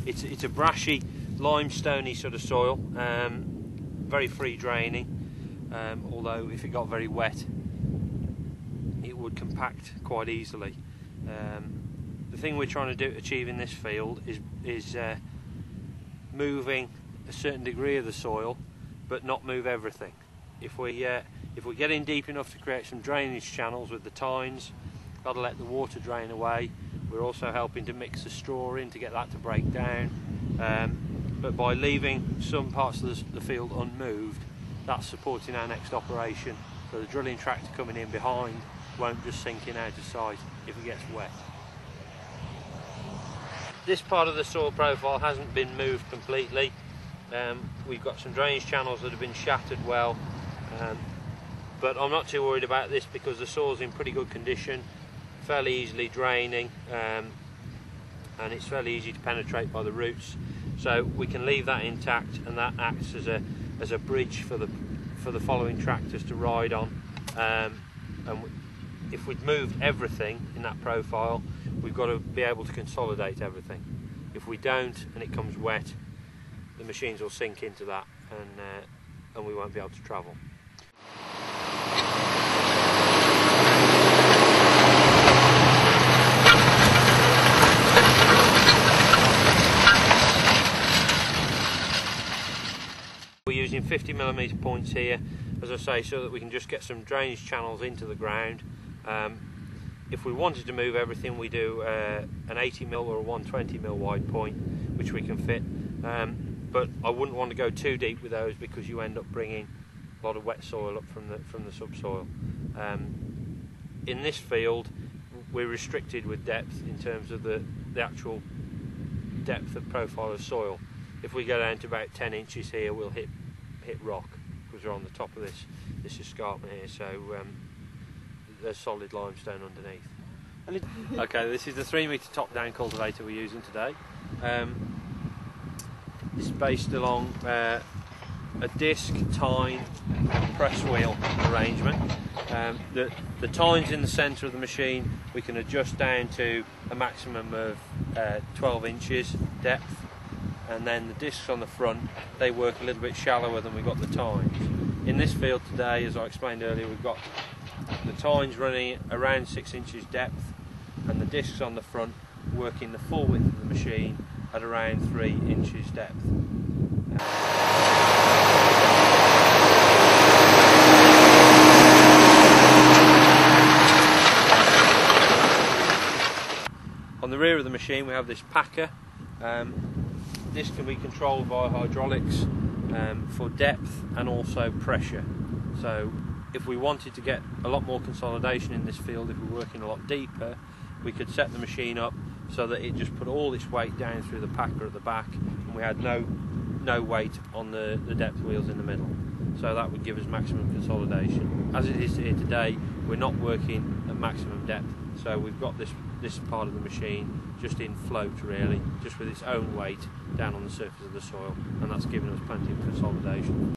It's a brashy, limestoney sort of soil, very free draining, although if it got very wet it would compact quite easily. The thing we're trying to achieve in this field is moving a certain degree of the soil, but not move everything. If we get in deep enough to create some drainage channels with the tines, got to let the water drain away. We're also helping to mix the straw in to get that to break down. But by leaving some parts of the field unmoved, that's supporting our next operation. So the drilling tractor coming in behind won't just sink in out of sight if it gets wet. This part of the soil profile hasn't been moved completely. We've got some drainage channels that have been shattered well, but I'm not too worried about this because the soil's in pretty good condition, fairly easily draining, and it's fairly easy to penetrate by the roots. So we can leave that intact, and that acts as a bridge for the following tractors to ride on. And if we'd moved everything in that profile, we've got to be able to consolidate everything. If we don't and it comes wet, the machines will sink into that, and we won't be able to travel. We're using 50mm points here, as I say, so that we can just get some drainage channels into the ground. If we wanted to move everything, we do an 80mm or a 120mm wide point, which we can fit. But I wouldn't want to go too deep with those because you end up bringing a lot of wet soil up from the subsoil. In this field, we're restricted with depth in terms of the actual depth of profile of soil. If we go down to about 10 inches here, we'll hit rock because we're on the top of this escarpment here. So there's solid limestone underneath. Okay, this is the 3-metre top-down cultivator we're using today. It's based along a disc, tine, press wheel arrangement. The tines in the centre of the machine we can adjust down to a maximum of 12 inches depth, and then the discs on the front, they work a little bit shallower than we've got the tines. In this field today, as I explained earlier, we've got the tines running around 6 inches depth, and the discs on the front working the full width of the machine at around 3 inches depth. On the rear of the machine we have this packer. This can be controlled via hydraulics for depth and also pressure. So if we wanted to get a lot more consolidation in this field, if we're working a lot deeper, we could set the machine up so that it just put all its weight down through the packer at the back, and we had no weight on the depth wheels in the middle. So that would give us maximum consolidation. As it is here today, we're not working at maximum depth, so we've got this part of the machine just in float really, just with its own weight down on the surface of the soil, and that's given us plenty of consolidation.